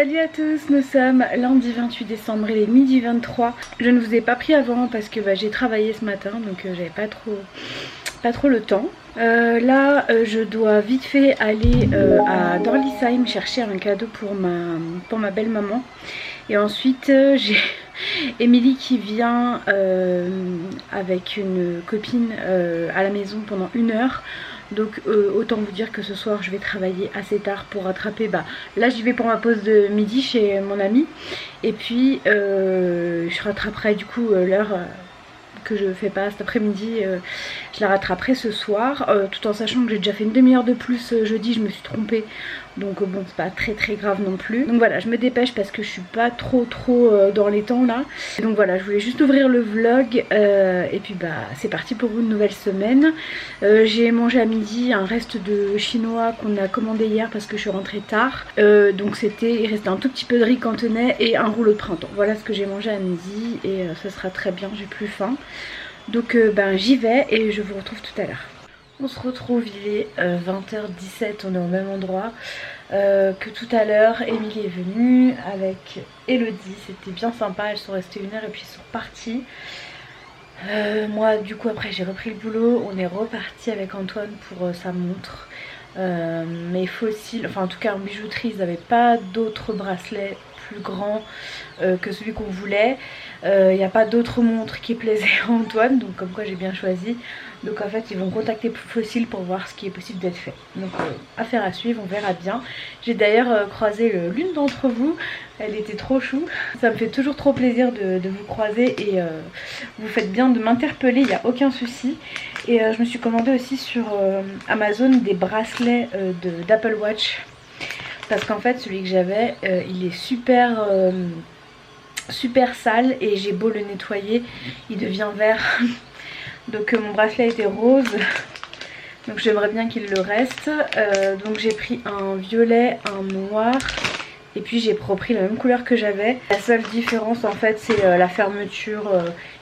Salut à tous, nous sommes lundi 28 décembre, il est midi 23. Je ne vous ai pas pris avant parce que j'ai travaillé ce matin, donc j'avais pas trop le temps. Là je dois vite fait aller à Dorlisheim chercher un cadeau pour ma belle maman. Et ensuite j'ai Émilie qui vient avec une copine à la maison pendant 1 heure. Donc autant vous dire que ce soir je vais travailler assez tard pour rattraper. Là j'y vais pour ma pause de midi chez mon ami. Et puis je rattraperai du coup l'heure que je fais pas cet après-midi, je la rattraperai ce soir, tout en sachant que j'ai déjà fait une demi-heure de plus jeudi, je me suis trompée, donc bon c'est pas très grave non plus. Donc voilà, je me dépêche parce que je suis pas trop dans les temps là. Donc voilà, je voulais juste ouvrir le vlog et puis c'est parti pour une nouvelle semaine. J'ai mangé à midi un reste de chinois qu'on a commandé hier parce que je suis rentrée tard. Donc il restait un tout petit peu de riz cantonais et un rouleau de printemps. Voilà ce que j'ai mangé à midi et ça sera très bien, j'ai plus faim. Donc j'y vais et je vous retrouve tout à l'heure. On se retrouve, il est 20h17, on est au même endroit que tout à l'heure. Émilie est venue avec Elodie, c'était bien sympa, elles sont restées 1 heure et puis elles sont reparties. Moi du coup après j'ai repris le boulot, on est reparti avec Antoine pour sa montre. Mes fossiles, enfin en tout cas en bijouterie ils n'avaient pas d'autres bracelets plus grands que celui qu'on voulait. Il n'y a pas d'autres montres qui plaisaient à Antoine, donc comme quoi j'ai bien choisi. Donc en fait ils vont contacter Fossil pour voir ce qui est possible d'être fait. Donc affaire à suivre, on verra bien. J'ai d'ailleurs croisé l'une d'entre vous, elle était trop chou. Ça me fait toujours trop plaisir de vous croiser et vous faites bien de m'interpeller, il n'y a aucun souci. Et je me suis commandé aussi sur Amazon des bracelets d'Apple Watch. Parce qu'en fait celui que j'avais il est super sale et j'ai beau le nettoyer, il devient vert. Donc mon bracelet était rose, donc j'aimerais bien qu'il le reste. Donc j'ai pris un violet, un noir et puis j'ai repris la même couleur que j'avais. La seule différence en fait c'est la fermeture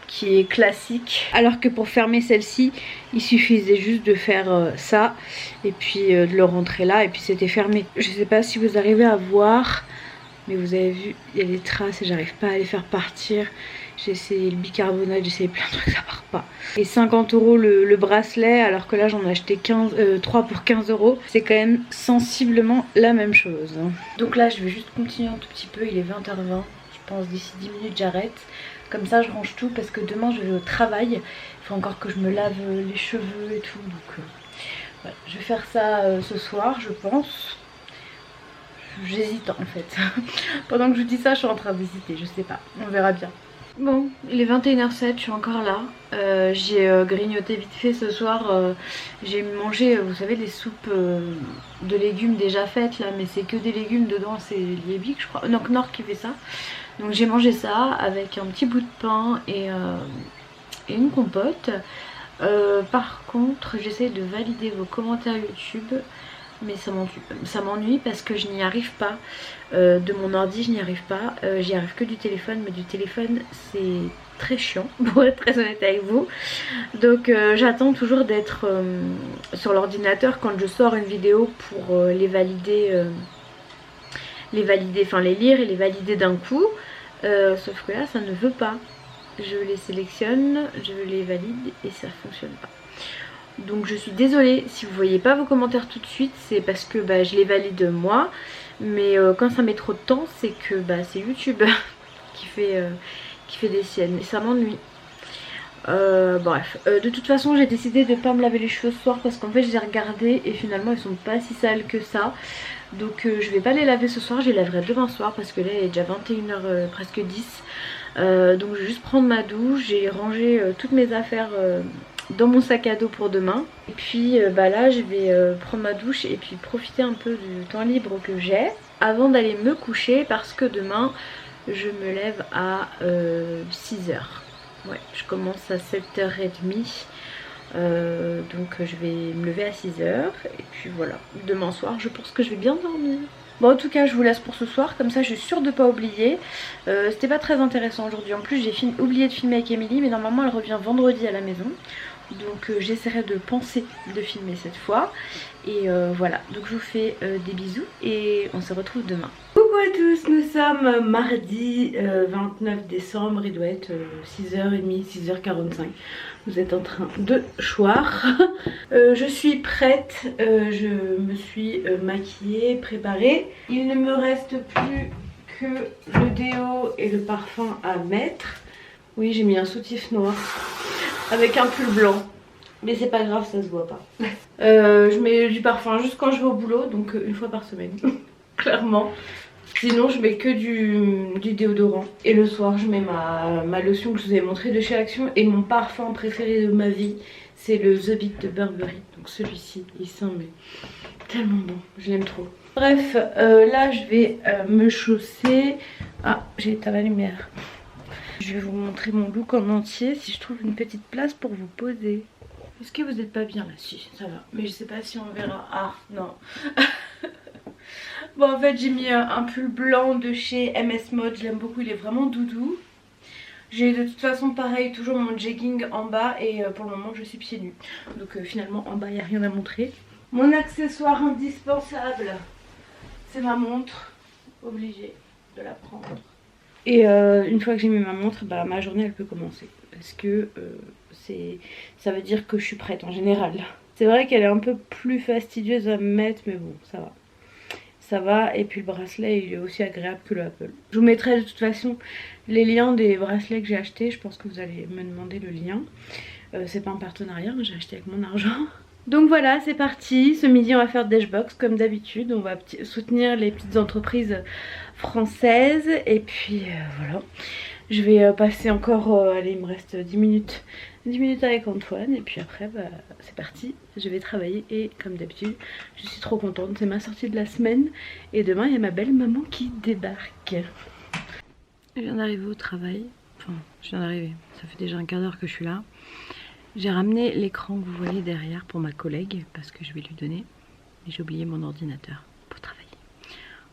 qui est classique, alors que pour fermer celle-ci il suffisait juste de faire ça et puis de le rentrer là et puis c'était fermé. Je sais pas si vous arrivez à voir, mais vous avez vu, il y a des traces et j'arrive pas à les faire partir. J'ai essayé le bicarbonate, j'ai essayé plein de trucs, ça part pas. Et 50 € le bracelet, alors que là j'en ai acheté 3 pour 15 €. C'est quand même sensiblement la même chose. Donc là je vais juste continuer un tout petit peu, il est 20h20. Je pense d'ici 10 minutes j'arrête. Comme ça je range tout parce que demain je vais au travail. Il faut encore que je me lave les cheveux et tout. Donc voilà, je vais faire ça ce soir je pense. J'hésite en fait. Pendant que je dis ça je suis en train d'hésiter, je sais pas, on verra bien. Bon, il est 21h07, je suis encore là. J'ai grignoté vite fait ce soir. J'ai mangé, vous savez, des soupes de légumes déjà faites là, mais c'est que des légumes dedans, c'est Liebig je crois. Non, Knorr qui fait ça. Donc j'ai mangé ça avec un petit bout de pain et une compote. Par contre, j'essaie de valider vos commentaires YouTube. Mais ça m'ennuie parce que je n'y arrive pas. De mon ordi je n'y arrive pas. J'y arrive que du téléphone. Mais du téléphone c'est très chiant pour être très honnête avec vous. Donc j'attends toujours d'être sur l'ordinateur quand je sors une vidéo pour les valider. Enfin les lire et les valider d'un coup. Sauf que là ça ne veut pas. Je les sélectionne, je les valide et ça fonctionne pas. Donc je suis désolée si vous voyez pas vos commentaires tout de suite, c'est parce que je les valide moi. Mais quand ça met trop de temps c'est que c'est YouTube qui fait des siennes et ça m'ennuie. Bref, de toute façon j'ai décidé de pas me laver les cheveux ce soir parce qu'en fait j'ai regardé et finalement ils sont pas si sales que ça. Donc je vais pas les laver ce soir, je les laverai demain soir parce que là il est déjà 21h presque 10. Donc je vais juste prendre ma douche, j'ai rangé toutes mes affaires dans mon sac à dos pour demain. Et puis là je vais prendre ma douche et puis profiter un peu du temps libre que j'ai avant d'aller me coucher parce que demain je me lève à 6h. Ouais, je commence à 7h30. Donc je vais me lever à 6h et puis voilà, demain soir je pense que je vais bien dormir. Bon en tout cas je vous laisse pour ce soir, comme ça je suis sûre de pas oublier. C'était pas très intéressant aujourd'hui, en plus j'ai oublié de filmer avec Émilie, mais normalement elle revient vendredi à la maison. Donc j'essaierai de penser de filmer cette fois. Et voilà, donc je vous fais des bisous et on se retrouve demain. Coucou! Coucou à tous, nous sommes mardi 29 décembre, il doit être 6h30, 6h45. Vous êtes en train de choir. Je suis prête, je me suis maquillée, préparée. Il ne me reste plus que le déo et le parfum à mettre. Oui, j'ai mis un soutif noir avec un pull blanc. Mais c'est pas grave, ça se voit pas. Je mets du parfum juste quand je vais au boulot, donc une fois par semaine. Clairement. Sinon je mets que du déodorant. Et le soir je mets ma lotion que je vous ai montré de chez Action. Et mon parfum préféré de ma vie, c'est le The Beat de Burberry. Donc celui-ci, il sent mais tellement bon, je l'aime trop. Bref, là je vais me chausser. Ah, j'ai éteint la lumière. Je vais vous montrer mon look en entier si je trouve une petite place pour vous poser. Est-ce que vous n'êtes pas bien là? Si, ça va. Mais je sais pas si on verra. Ah, non. Bon, en fait, j'ai mis un pull blanc de chez MS Mode. Je l'aime beaucoup, il est vraiment doudou. J'ai de toute façon, pareil, toujours mon jegging en bas. Et pour le moment, je suis pieds nus. Donc finalement, en bas, il n'y a rien à montrer. Mon accessoire indispensable, c'est ma montre. Obligée de la prendre. Et une fois que j'ai mis ma montre, bah, ma journée, elle peut commencer. Parce que ça veut dire que je suis prête en général. C'est vrai qu'elle est un peu plus fastidieuse à mettre, mais bon, ça va. Ça va, et puis le bracelet il est aussi agréable que le Apple. Je vous mettrai de toute façon les liens des bracelets que j'ai achetés. Je pense que vous allez me demander le lien. C'est pas un partenariat, j'ai acheté avec mon argent. Donc voilà, c'est parti. Ce midi on va faire Dashbox comme d'habitude. On va soutenir les petites entreprises françaises. Et puis voilà. Je vais passer encore, allez, il me reste 10 minutes avec Antoine. Et puis après, bah, c'est parti. Je vais travailler et comme d'habitude, je suis trop contente. C'est ma sortie de la semaine. Et demain, il y a ma belle maman qui débarque. Je viens d'arriver au travail. Enfin, je viens d'arriver. Ça fait déjà un quart d'heure que je suis là. J'ai ramené l'écran que vous voyez derrière pour ma collègue parce que je vais lui donner. Mais j'ai oublié mon ordinateur pour travailler.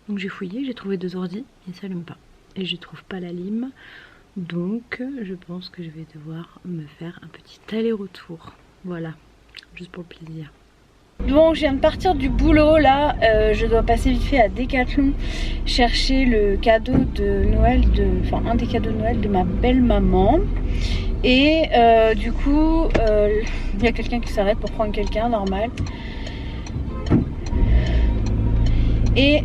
Donc j'ai fouillé, j'ai trouvé 2 ordis. Ils ne s'allument pas. Et je trouve pas la lime. Donc je pense que je vais devoir me faire un petit aller-retour. Voilà, juste pour le plaisir. Bon, je viens de partir du boulot là. Je dois passer vite fait à Decathlon chercher le cadeau de Noël, enfin un des cadeaux de Noël de ma belle maman. Et du coup, il y a quelqu'un qui s'arrête pour prendre quelqu'un, normal. Et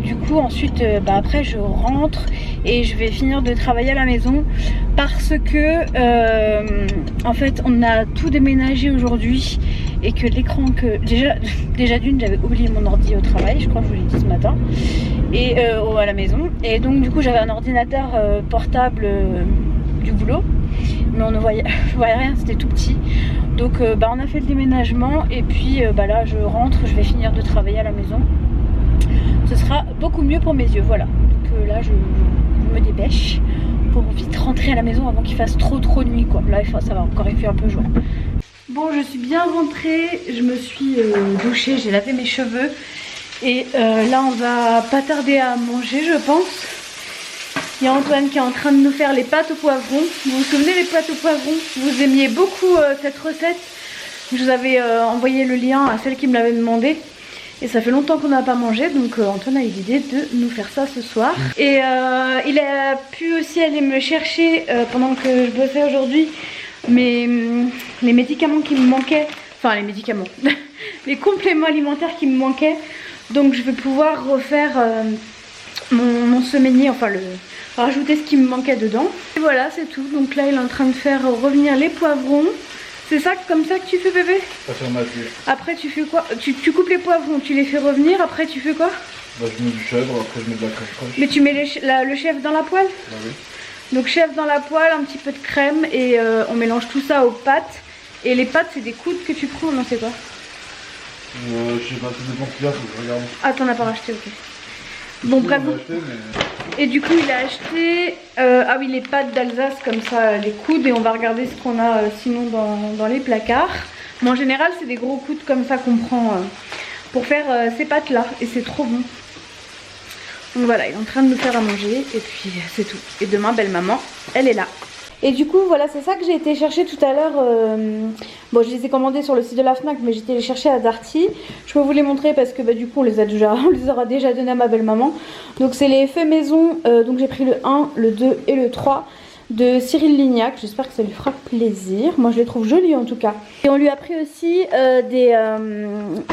du coup ensuite bah, après je rentre et je vais finir de travailler à la maison parce que en fait on a tout déménagé aujourd'hui et que l'écran que déjà d'une j'avais oublié mon ordi au travail, je crois que je vous l'ai dit ce matin, et à la maison, et donc du coup j'avais un ordinateur portable du boulot mais on ne voyait, je voyais rien, c'était tout petit. Donc bah, on a fait le déménagement et puis bah, là je rentre, je vais finir de travailler à la maison. Ce sera beaucoup mieux pour mes yeux, voilà. Donc là je me dépêche pour vite rentrer à la maison avant qu'il fasse trop nuit quoi. Là ça va encore, il fait un peu jour. Bon, je suis bien rentrée, je me suis douchée, j'ai lavé mes cheveux. Et là on va pas tarder à manger je pense. Il y a Antoine qui est en train de nous faire les pâtes au poivron. Vous vous souvenez les pâtes au poivron? Vous aimiez beaucoup cette recette. Je vous avais envoyé le lien à celle qui me l'avait demandé. Et ça fait longtemps qu'on n'a pas mangé, donc Antoine a eu l'idée de nous faire ça ce soir. Et il a pu aussi aller me chercher, pendant que je bossais aujourd'hui, les médicaments qui me manquaient. Enfin les médicaments, les compléments alimentaires qui me manquaient. Donc je vais pouvoir refaire mon semainier, enfin rajouter ce qui me manquait dedans. Et voilà, c'est tout. Donc là il est en train de faire revenir les poivrons. C'est ça, comme ça que tu fais bébé? Après tu fais quoi? Tu coupes les poivrons, tu les fais revenir, après tu fais quoi? Bah je mets du chèvre, après je mets de la crème fraîche. Mais tu mets le chèvre dans la poêle? Bah oui. Donc chèvre dans la poêle, un petit peu de crème et on mélange tout ça aux pâtes. Et les pâtes c'est des coudes que tu prends, non c'est quoi? Je sais pas, tout dépend qu'il y a, faut que je regarde. Ah t'en as pas racheté, ok. Bon bref. Et du coup il a acheté ah oui, les pâtes d'Alsace comme ça, les coudes, et on va regarder ce qu'on a sinon dans les placards. Mais en général c'est des gros coudes comme ça qu'on prend pour faire ces pâtes là, et c'est trop bon. Donc voilà, il est en train de nous faire à manger et puis c'est tout. Et demain belle maman, elle est là. Et du coup voilà, c'est ça que j'ai été chercher tout à l'heure. Bon, je les ai commandés sur le site de la Fnac, mais j'ai été les chercher à Darty. Je peux vous les montrer parce que du coup on les a déjà, on les aura déjà donnés à ma belle maman. Donc c'est les faits maison, donc j'ai pris le 1, le 2 et le 3 de Cyril Lignac. J'espère que ça lui fera plaisir. Moi je les trouve jolis en tout cas. Et on lui a pris aussi des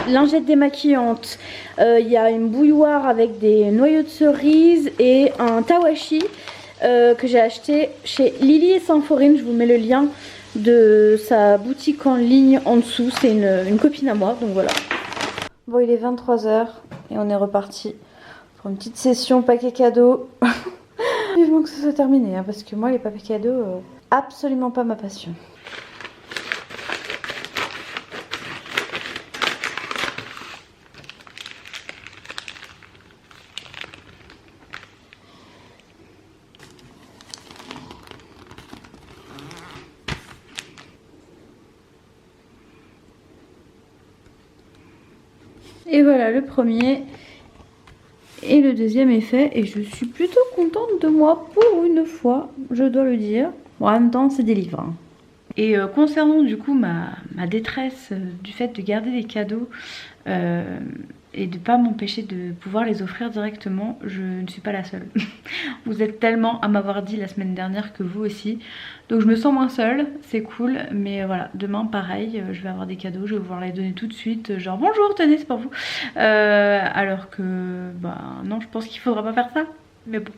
lingettes démaquillantes. Il y a une bouilloire avec des noyaux de cerise et un tawashi que j'ai acheté chez Lily et Symphorine. Je vous mets le lien de sa boutique en ligne en dessous. C'est une copine à moi, donc voilà. Bon, il est 23 h et on est reparti pour une petite session paquet cadeau. Vivement que ce soit terminé, hein, parce que moi les papiers cadeaux, absolument pas ma passion. Et voilà, le premier et le deuxième est fait et je suis plutôt contente de moi pour une fois, je dois le dire. Bon, en même temps, c'est des livres. Hein. Et concernant du coup ma détresse du fait de garder des cadeaux et de pas m'empêcher de pouvoir les offrir directement, je ne suis pas la seule. Vous êtes tellement à m'avoir dit la semaine dernière que vous aussi. Donc je me sens moins seule, c'est cool. Mais voilà, demain pareil, je vais avoir des cadeaux, je vais pouvoir les donner tout de suite. Genre bonjour, tenez, c'est pour vous. Alors que, bah non, je pense qu'il faudra pas faire ça. Mais bon.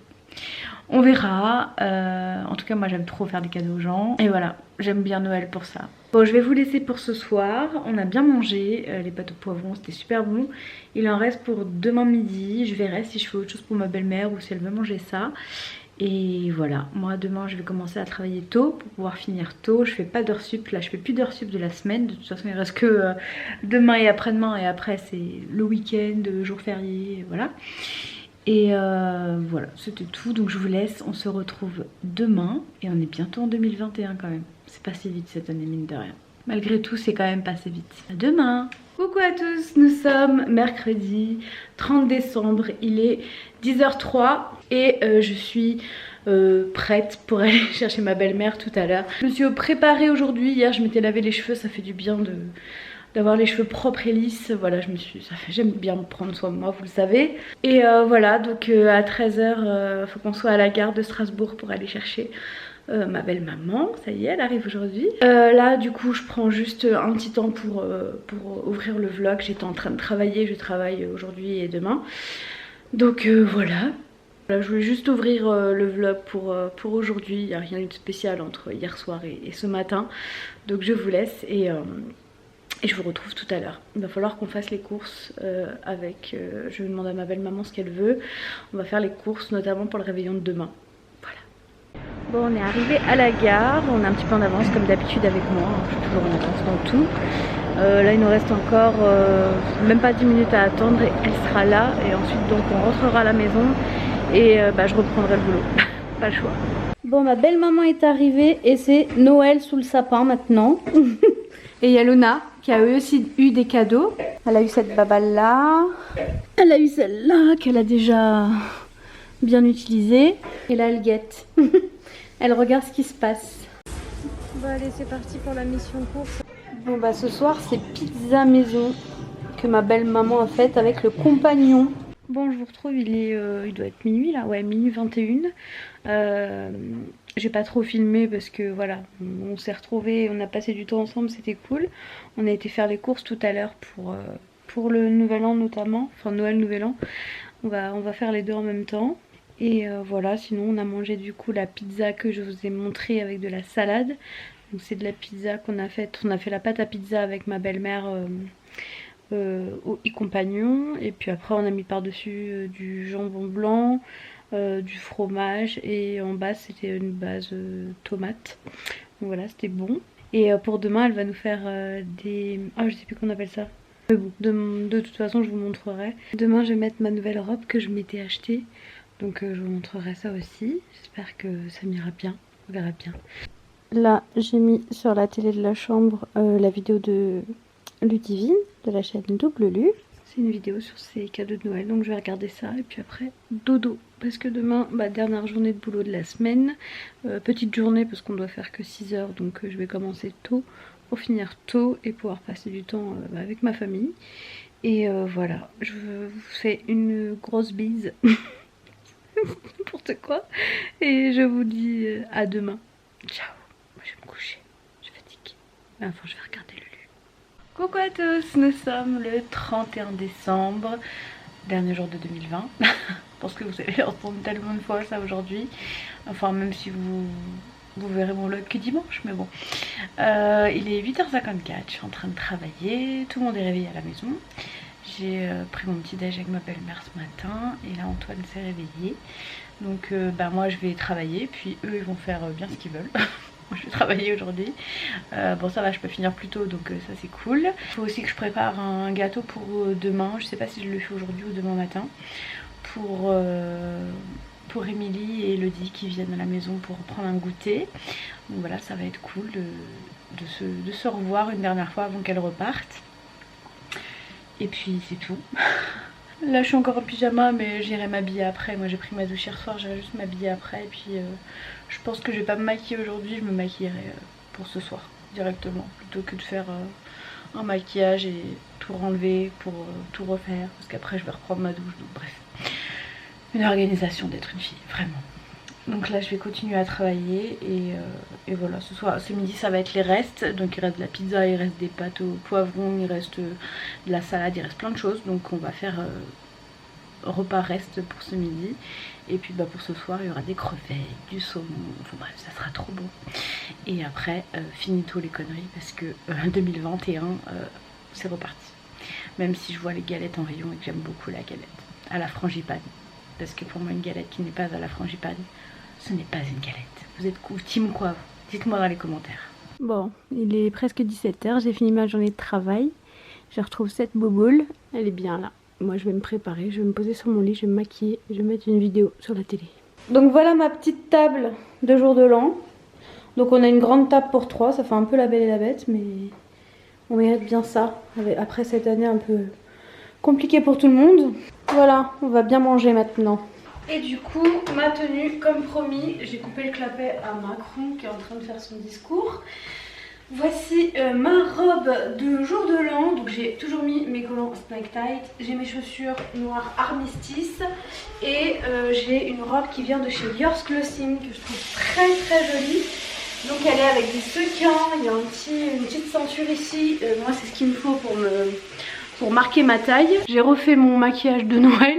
On verra, en tout cas moi j'aime trop faire des cadeaux aux gens et voilà, j'aime bien Noël pour ça. Bon, je vais vous laisser pour ce soir, on a bien mangé, les pâtes au poivron c'était super bon. Il en reste pour demain midi, je verrai si je fais autre chose pour ma belle-mère ou si elle veut manger ça. Et voilà, moi demain je vais commencer à travailler tôt pour pouvoir finir tôt. Je fais pas d'heures sup, là je fais plus d'heures sup de la semaine. De toute façon il reste que demain et après-demain et après c'est le week-end, jour férié, voilà. Et voilà, c'était tout. Donc je vous laisse, on se retrouve demain. Et on est bientôt en 2021 quand même. C'est passé vite cette année, mine de rien. Malgré tout, c'est quand même passé vite. À demain. Coucou à tous, nous sommes mercredi 30 décembre. Il est 10h03 et je suis prête pour aller chercher ma belle-mère tout à l'heure. Je me suis préparée aujourd'hui. Hier, je m'étais lavé les cheveux, ça fait du bien d'avoir les cheveux propres et lisses. Voilà, j'aime bien prendre soin de moi, vous le savez. Et voilà, donc à 13 h, faut qu'on soit à la gare de Strasbourg pour aller chercher ma belle maman. Ça y est, elle arrive aujourd'hui. Là, du coup, je prends juste un petit temps pour ouvrir le vlog. J'étais en train de travailler, je travaille aujourd'hui et demain. Donc voilà. Voilà, je voulais juste ouvrir le vlog pour aujourd'hui. Il n'y a rien eu de spécial entre hier soir et ce matin. Donc je vous laisse et je vous retrouve tout à l'heure. Il va falloir qu'on fasse les courses avec... je vais demander à ma belle maman ce qu'elle veut. On va faire les courses notamment pour le réveillon de demain. Voilà. Bon, on est arrivé à la gare. On est un petit peu en avance comme d'habitude avec moi. Je suis toujours en avance dans tout. Là il nous reste encore même pas 10 minutes à attendre et elle sera là. Et ensuite donc on rentrera à la maison et je reprendrai le boulot. Pas le choix. Bon, ma belle maman est arrivée et c'est Noël sous le sapin maintenant. Et il y a Luna qui a aussi eu des cadeaux. Elle a eu cette baballe là. Elle a eu celle-là qu'elle a déjà bien utilisée. Et là elle guette. Elle regarde ce qui se passe. Bon allez, c'est parti pour la mission course. Bon bah ce soir c'est pizza maison que ma belle maman a faite avec le compagnon. Bon, je vous retrouve, il doit être minuit là, ouais, minuit 21. J'ai pas trop filmé parce que voilà, on s'est retrouvés, on a passé du temps ensemble, c'était cool. On a été faire les courses tout à l'heure pour le nouvel an notamment, enfin Noël, nouvel an. On va faire les deux en même temps. Et voilà, sinon on a mangé du coup la pizza que je vous ai montré avec de la salade. Donc c'est de la pizza qu'on a faite, on a fait la pâte à pizza avec ma belle-mère au compagnon, et puis après on a mis par dessus du jambon blanc, du fromage, et en bas c'était une base tomate. Donc voilà, c'était bon. Et pour demain elle va nous faire des... ah je sais plus qu'on appelle ça. Mais bon, de toute façon je vous montrerai. Demain je vais mettre ma nouvelle robe que je m'étais achetée, donc je vous montrerai ça aussi. J'espère que ça m'ira bien, on verra bien. Là j'ai mis sur la télé de la chambre la vidéo de Ludivine de la chaîne Double Lu. posté une vidéo sur ses cadeaux de Noël, donc je vais regarder ça et puis après dodo. Parce que demain, dernière journée de boulot de la semaine, petite journée parce qu'on doit faire que 6 heures, donc je vais commencer tôt pour finir tôt et pouvoir passer du temps avec ma famille. Et voilà, je vous fais une grosse bise, n'importe quoi, et je vous dis à demain. Ciao, moi je vais me coucher, je suis fatiguée, enfin je vais regarder Lulu. Coucou à tous, nous sommes le 31 décembre, dernier jour de 2020. Je pense que vous allez entendre tellement de fois ça aujourd'hui, enfin même si vous verrez mon vlog que dimanche, mais bon. Il est 8h54, je suis en train de travailler, tout le monde est réveillé à la maison. J'ai pris mon petit déj avec ma belle-mère ce matin et là Antoine s'est réveillé. Donc moi je vais travailler, puis eux ils vont faire bien ce qu'ils veulent. Moi je vais travailler aujourd'hui. Bon ça va, je peux finir plus tôt donc ça c'est cool. Il faut aussi que je prépare un gâteau pour demain. Je sais pas si je le fais aujourd'hui ou demain matin. Pour Émilie et Elodie qui viennent à la maison pour prendre un goûter. Donc voilà, ça va être cool de se revoir une dernière fois avant qu'elles repartent. Et puis c'est tout. Là je suis encore en pyjama mais j'irai m'habiller après. Moi j'ai pris ma douche hier soir, j'irai juste m'habiller après. Et puis je pense que je vais pas me maquiller aujourd'hui, je me maquillerai pour ce soir directement. Plutôt que de faire un maquillage et tout renlever pour tout refaire. Parce qu'après je vais reprendre ma douche, donc bref. Une organisation d'être une fille, vraiment. Donc là je vais continuer à travailler et voilà, ce midi ça va être les restes. Donc il reste de la pizza, il reste des pâtes au poivron, il reste de la salade, il reste plein de choses. Donc on va faire repas reste pour ce midi. Et puis pour ce soir il y aura des crevettes, du saumon, enfin bref ça sera trop bon. Et après finito les conneries parce que 2021 c'est reparti. Même si je vois les galettes en rayon et que j'aime beaucoup la galette à la frangipane. Parce que pour moi une galette qui n'est pas à la frangipane, ce n'est pas une galette. Vous êtes team quoi? Dites-moi dans les commentaires. Bon, il est presque 17h, j'ai fini ma journée de travail. Je retrouve cette bouboule, elle est bien là. Moi je vais me préparer, je vais me poser sur mon lit, je vais me maquiller, je vais mettre une vidéo sur la télé. Donc voilà ma petite table de jour de l'an. Donc on a une grande table pour 3, ça fait un peu la belle et la bête, mais on mérite bien ça. Après cette année un peu compliquée pour tout le monde. Voilà, on va bien manger maintenant. Et du coup, ma tenue, comme promis, j'ai coupé le clapet à Macron qui est en train de faire son discours. Voici ma robe de jour de l'an. Donc j'ai toujours mis mes collants snake tight. J'ai mes chaussures noires armistice. Et j'ai une robe qui vient de chez Yours Clothing que je trouve très très jolie. Donc elle est avec des sequins, il y a une petite ceinture ici. Moi c'est ce qu'il me faut pour marquer ma taille. J'ai refait mon maquillage de Noël.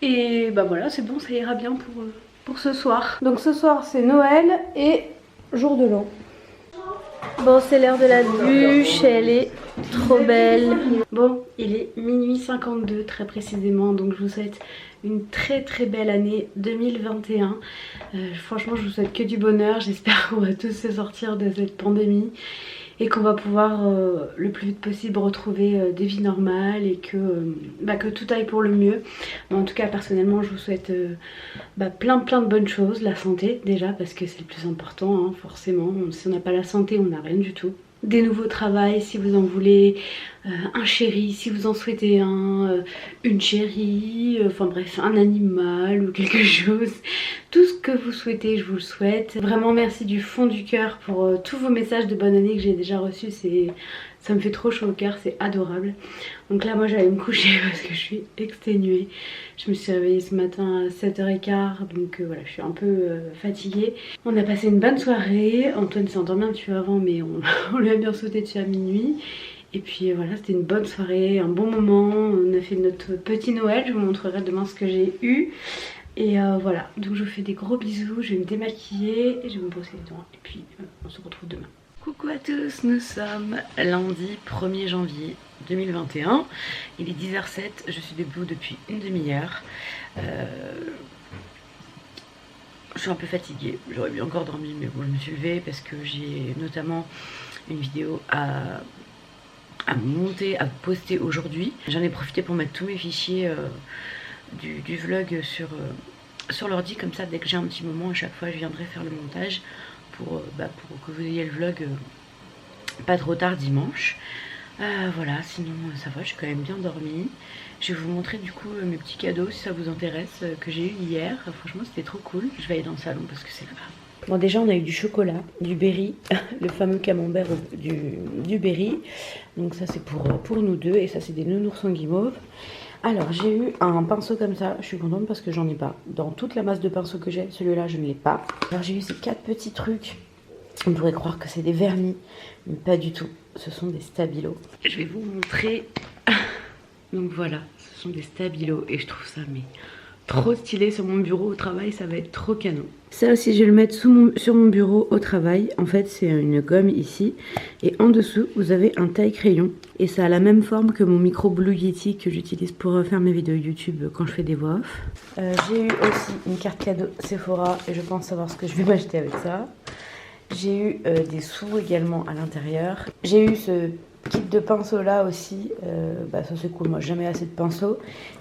Et voilà, c'est bon, ça ira bien pour ce soir. Donc ce soir c'est Noël et jour de l'an. Bon, c'est l'heure de la bûche, elle est trop belle. Bon, il est minuit 52 très précisément, donc je vous souhaite une très très belle année 2021. Franchement, je vous souhaite que du bonheur. J'espère qu'on va tous se sortir de cette pandémie et qu'on va pouvoir le plus vite possible retrouver des vies normales et que tout aille pour le mieux. Mais en tout cas personnellement je vous souhaite plein de bonnes choses, la santé déjà parce que c'est le plus important hein, forcément, si on n'a pas la santé on n'a rien du tout. Des nouveaux travails si vous en voulez, un chéri si vous en souhaitez un, une chérie, enfin bref un animal ou quelque chose. Tout ce que vous souhaitez je vous le souhaite. Vraiment merci du fond du cœur pour tous vos messages de bonne année que j'ai déjà reçus. Ça me fait trop chaud au cœur, c'est adorable. Donc là moi j'allais me coucher parce que je suis exténuée. Je me suis réveillée ce matin à 7h15 donc voilà je suis un peu fatiguée. On a passé une bonne soirée. Antoine s'est endormi un petit peu avant mais on lui a bien sauté dessus à minuit. Et puis voilà c'était une bonne soirée, un bon moment. On a fait notre petit Noël, je vous montrerai demain ce que j'ai eu. Et voilà, donc je vous fais des gros bisous, je vais me démaquiller et je vais me brosser les dents. Et puis on se retrouve demain. Coucou à tous, nous sommes lundi 1er janvier 2021. Il est 10h07, je suis debout depuis une demi-heure. Je suis un peu fatiguée, j'aurais bien encore dormi mais bon je me suis levée parce que j'ai notamment une vidéo à monter, à poster aujourd'hui. J'en ai profité pour mettre tous mes fichiers du vlog sur l'ordi, comme ça dès que j'ai un petit moment à chaque fois je viendrai faire le montage pour que vous ayez le vlog pas trop tard dimanche. Voilà, sinon ça va, j'ai quand même bien dormi. Je vais vous montrer du coup mes petits cadeaux si ça vous intéresse que j'ai eu hier. Franchement c'était trop cool. Je vais aller dans le salon parce que c'est là-bas. Bon déjà on a eu du chocolat, du berry, le fameux camembert du berry. Donc ça c'est pour nous deux et ça c'est des nounours en guimauve. Alors j'ai eu un pinceau comme ça, je suis contente parce que j'en ai pas. Dans toute la masse de pinceaux que j'ai, celui-là je ne l'ai pas. Alors j'ai eu ces 4 petits trucs. On pourrait croire que c'est des vernis, mais pas du tout. Ce sont des stabilos. Je vais vous montrer. Donc voilà, ce sont des stabilos et je trouve ça mais trop stylé sur mon bureau au travail, ça va être trop canon. Ça aussi je vais le mettre sur mon bureau au travail. En fait c'est une gomme ici et en dessous vous avez un taille-crayon et ça a la même forme que mon micro Blue Yeti que j'utilise pour faire mes vidéos YouTube quand je fais des voix off. J'ai eu aussi une carte cadeau Sephora et je pense savoir ce que je vais m'acheter avec ça. J'ai eu des sous également à l'intérieur. J'ai eu ce kit de pinceau là aussi. Ça c'est cool, moi jamais assez de pinceaux.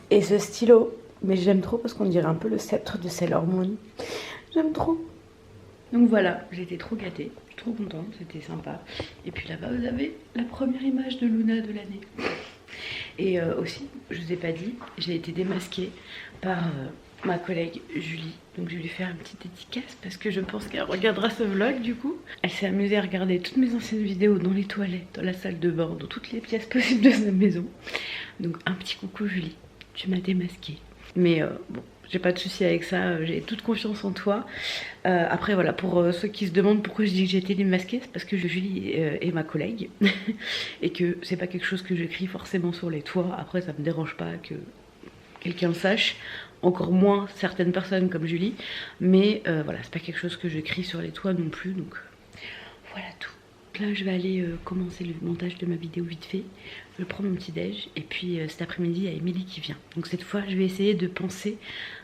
Et ce stylo, mais j'aime trop parce qu'on dirait un peu le sceptre de Sailor Moon. J'aime trop. Donc voilà, j'étais trop gâtée, je suis trop contente, c'était sympa. Et puis là-bas vous avez la première image de Luna de l'année. Et aussi, je vous ai pas dit, j'ai été démasquée par ma collègue Julie. Donc je vais lui faire une petite dédicace parce que je pense qu'elle regardera ce vlog du coup. Elle s'est amusée à regarder toutes mes anciennes vidéos dans les toilettes, dans la salle de bain, dans toutes les pièces possibles de sa maison. Donc un petit coucou Julie, tu m'as démasquée. Mais bon, j'ai pas de souci avec ça, j'ai toute confiance en toi. Après voilà, pour ceux qui se demandent pourquoi je dis que j'ai été démasquée, c'est parce que Julie est ma collègue et que c'est pas quelque chose que j'écris forcément sur les toits. Après ça me dérange pas que quelqu'un le sache, encore moins certaines personnes comme Julie, mais voilà, c'est pas quelque chose que j'écris sur les toits non plus, donc voilà tout. Là je vais aller commencer le montage de ma vidéo vite fait, je vais prendre mon petit déj et puis cet après-midi il y a Émilie qui vient, donc cette fois je vais essayer de penser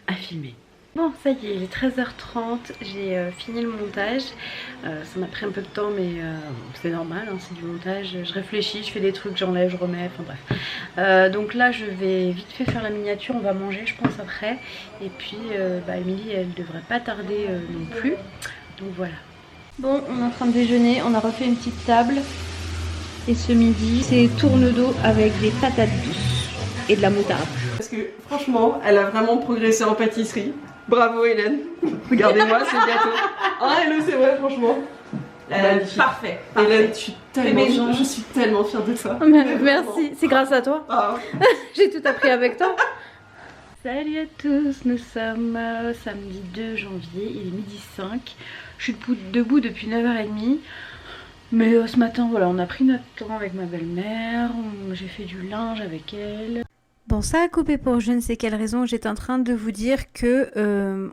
à filmer. Bon ça y est, il est 13h30, j'ai fini le montage, ça m'a pris un peu de temps mais c'est normal, hein, c'est du montage, je réfléchis, je fais des trucs, j'enlève, je remets, enfin bref. Donc là je vais vite fait faire la miniature, on va manger je pense après, et puis Émilie elle devrait pas tarder non plus, donc voilà. Bon on est en train de déjeuner, on a refait une petite table, et ce midi c'est tourne d'eau avec des patates douces et de la moutarde. Parce que franchement, elle a vraiment progressé en pâtisserie. Bravo Hélène. Regardez-moi ce gâteau. Ah Hello, c'est vrai franchement. Parfait. Hélène, je suis tellement fière de toi. Merci, c'est grâce à toi. Ah. J'ai tout appris avec toi. Salut à tous, nous sommes samedi 2 janvier, il est midi 5. Je suis debout depuis 9h30. Mais ce matin, voilà, on a pris notre temps avec ma belle-mère, j'ai fait du linge avec elle. Bon, ça a coupé pour je ne sais quelle raison. J'étais en train de vous dire que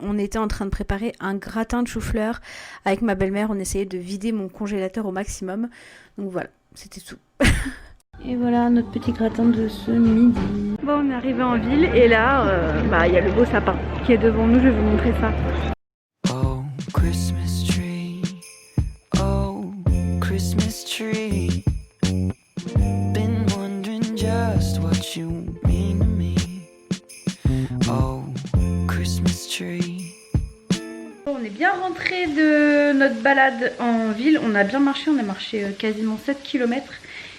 on était en train de préparer un gratin de chou-fleur avec ma belle-mère. On essayait de vider mon congélateur au maximum. Donc voilà, c'était tout. Et voilà notre petit gratin de ce midi. Bon, on est arrivé en ville et là, il y a le beau sapin qui est devant nous. Je vais vous montrer ça. Oh, Christmas tree. Oh, Christmas tree. Been wondering just what you mean to me. Oh, Christmas tree. On est bien rentré de notre balade en ville. On a bien marché, on a marché quasiment 7 km.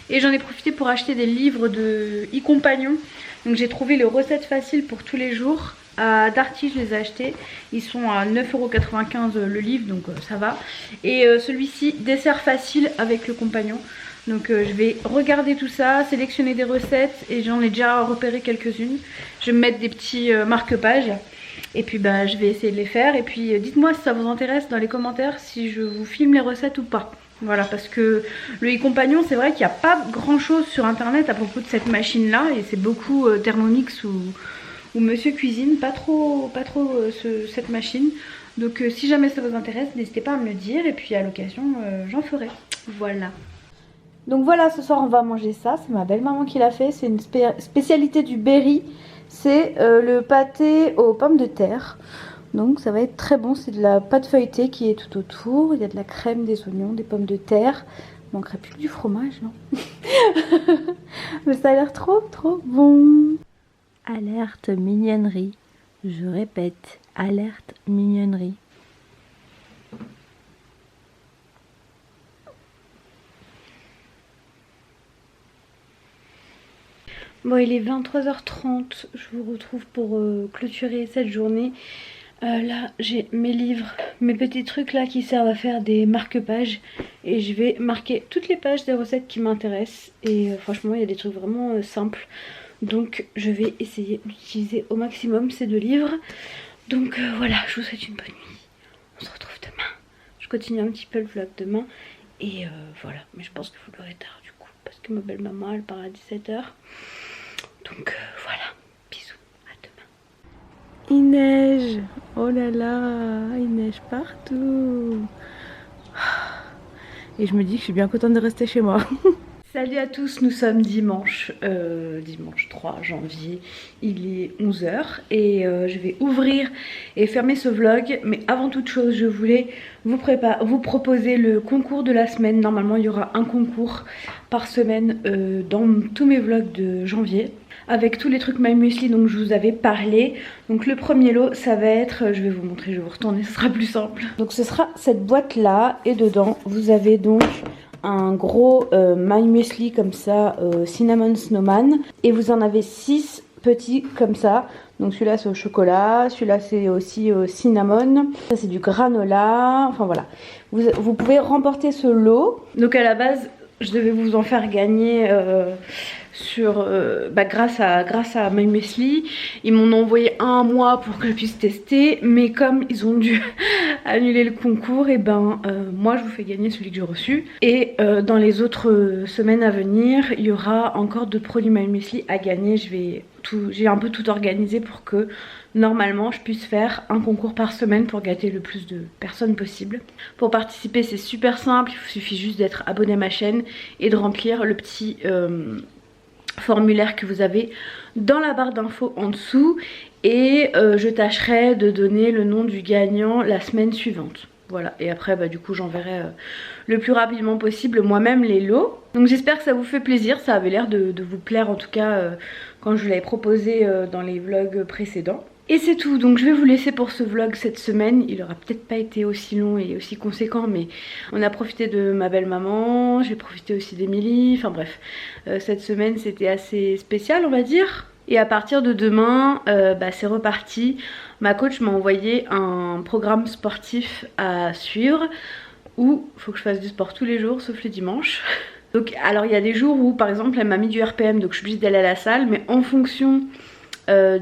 Et j'en ai profité pour acheter des livres de e-compagnon. Donc j'ai trouvé les recettes faciles pour tous les jours. À Darty je les ai achetés. Ils sont à 9,95 € le livre, donc ça va. Et celui-ci, dessert facile avec le compagnon. Donc je vais regarder tout ça, sélectionner des recettes. Et j'en ai déjà repéré quelques-unes. Je vais me mettre des petits marque-pages. Et puis je vais essayer de les faire. Et puis dites-moi si ça vous intéresse dans les commentaires si je vous filme les recettes ou pas. Voilà, parce que le e-compagnon, c'est vrai qu'il n'y a pas grand chose sur internet à propos de cette machine là. Et c'est beaucoup Thermomix ou Monsieur Cuisine, pas trop cette machine. Donc si jamais ça vous intéresse, n'hésitez pas à me le dire. Et puis à l'occasion, j'en ferai. Voilà. Donc voilà, ce soir on va manger ça. C'est ma belle-maman qui l'a fait. C'est une spécialité du Berry. C'est le pâté aux pommes de terre. Donc ça va être très bon, c'est de la pâte feuilletée qui est tout autour. Il y a de la crème, des oignons, des pommes de terre. Il manquerait plus que du fromage, non? Mais ça a l'air trop bon. Alerte mignonnerie. Je répète, alerte mignonnerie. Bon, il est 23h30, je vous retrouve pour clôturer cette journée. Là j'ai mes livres, mes petits trucs là qui servent à faire des marque-pages. Et je vais marquer toutes les pages des recettes qui m'intéressent. Et franchement il y a des trucs vraiment simples. Donc je vais essayer d'utiliser au maximum ces deux livres. Donc voilà, je vous souhaite une bonne nuit. On se retrouve demain. Je continue un petit peu le vlog demain. Et voilà, mais je pense que vous l'aurez tard du coup. Parce que ma belle maman elle part à 17h. Donc voilà, bisous, à demain. Il neige, oh là là, il neige partout. Et je me dis que je suis bien contente de rester chez moi. Salut à tous, nous sommes dimanche 3 janvier, il est 11 h et je vais ouvrir et fermer ce vlog. Mais avant toute chose, je voulais vous proposer le concours de la semaine. Normalement il y aura un concours par semaine dans tous mes vlogs de janvier, avec tous les trucs My Muesli dont je vous avais parlé. Donc le premier lot ça va être, je vais vous montrer, je vais vous retourner, ce sera plus simple. Donc ce sera cette boîte là et dedans vous avez donc un gros My Muesli comme ça, Cinnamon Snowman, et vous en avez 6 petits comme ça. Donc celui-là c'est au chocolat, celui-là c'est aussi au cinnamon, ça c'est du granola, enfin voilà. Vous pouvez remporter ce lot. Donc à la base je devais vous en faire gagner grâce à My Muesli. Ils m'ont envoyé un mois pour que je puisse tester, mais comme ils ont dû annuler le concours, et moi je vous fais gagner celui que j'ai reçu. Et dans les autres semaines à venir il y aura encore 2 produits My Muesli à gagner. J'ai un peu tout organisé pour que normalement je puisse faire un concours par semaine pour gâter le plus de personnes possible. Pour participer c'est super simple, il suffit juste d'être abonné à ma chaîne et de remplir le petit formulaire que vous avez dans la barre d'infos en dessous. Et je tâcherai de donner le nom du gagnant la semaine suivante. Voilà, et après du coup j'enverrai le plus rapidement possible moi-même les lots. Donc j'espère que ça vous fait plaisir, ça avait l'air de vous plaire en tout cas quand je vous l'avais proposé dans les vlogs précédents. Et c'est tout, donc je vais vous laisser pour ce vlog cette semaine. Il aura peut-être pas été aussi long et aussi conséquent, mais on a profité de ma belle maman, j'ai profité aussi d'Emilie, enfin bref. Cette semaine c'était assez spécial on va dire. Et à partir de demain, c'est reparti. Ma coach m'a envoyé un programme sportif à suivre où il faut que je fasse du sport tous les jours sauf le dimanche. Donc alors il y a des jours où par exemple elle m'a mis du RPM, donc je suis obligée d'aller à la salle, mais en fonction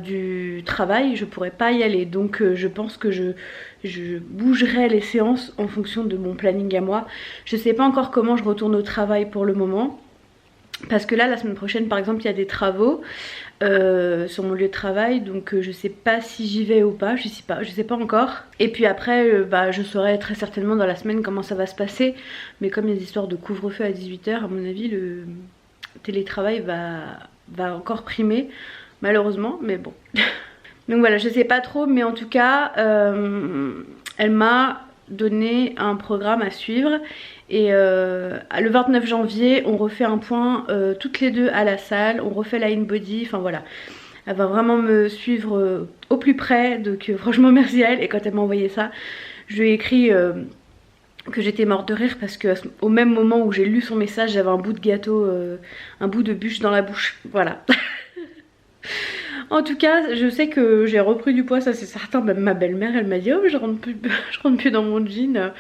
du travail je pourrais pas y aller. Donc je pense que je bougerai les séances en fonction de mon planning à moi. Je sais pas encore comment je retourne au travail pour le moment. Parce que là la semaine prochaine par exemple il y a des travaux sur mon lieu de travail, donc je sais pas si j'y vais ou pas, je sais pas encore. Et puis après je saurai très certainement dans la semaine comment ça va se passer. Mais comme il y a des histoires de couvre-feu à 18 h, à mon avis le télétravail va encore primer malheureusement, mais bon. Donc voilà, je sais pas trop, mais en tout cas elle m'a donné un programme à suivre. Et le 29 janvier on refait un point toutes les deux à la salle, on refait la InBody, enfin voilà. Elle va vraiment me suivre au plus près, donc franchement merci à elle. Et quand elle m'a envoyé ça, je lui ai écrit que j'étais morte de rire parce que au même moment où j'ai lu son message j'avais un bout de gâteau, un bout de bûche dans la bouche, voilà. En tout cas je sais que j'ai repris du poids, ça c'est certain. Même ma belle-mère elle m'a dit oh mais je rentre plus dans mon jean.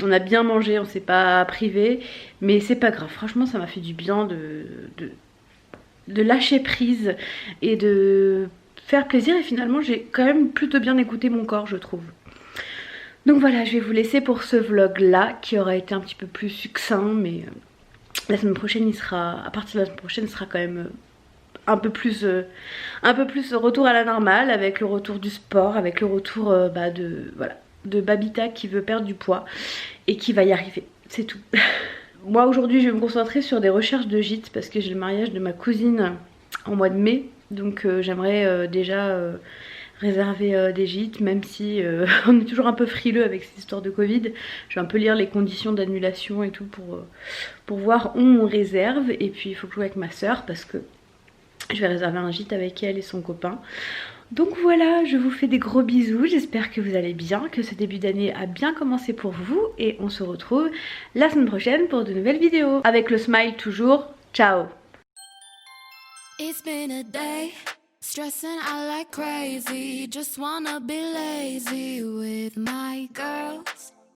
On a bien mangé, on s'est pas privé, mais c'est pas grave. Franchement ça m'a fait du bien de lâcher prise et de faire plaisir. Et finalement j'ai quand même plutôt bien écouté mon corps je trouve. Donc voilà, je vais vous laisser pour ce vlog là qui aura été un petit peu plus succinct. Mais la semaine prochaine à partir de la semaine prochaine il sera quand même un peu plus retour à la normale, avec le retour du sport, avec le retour de Babita qui veut perdre du poids et qui va y arriver, c'est tout. Moi aujourd'hui je vais me concentrer sur des recherches de gîtes parce que j'ai le mariage de ma cousine en mois de mai. Donc j'aimerais déjà réserver des gîtes, même si on est toujours un peu frileux avec cette histoire de Covid. Je vais un peu lire les conditions d'annulation et tout pour voir où on réserve. Et puis il faut que je joue avec ma soeur parce que je vais réserver un gîte avec elle et son copain. Donc voilà, je vous fais des gros bisous, j'espère que vous allez bien, que ce début d'année a bien commencé pour vous. Et on se retrouve la semaine prochaine pour de nouvelles vidéos. Avec le smile toujours, ciao! It's been a day, stressing out like crazy. Just wanna be lazy with my girls.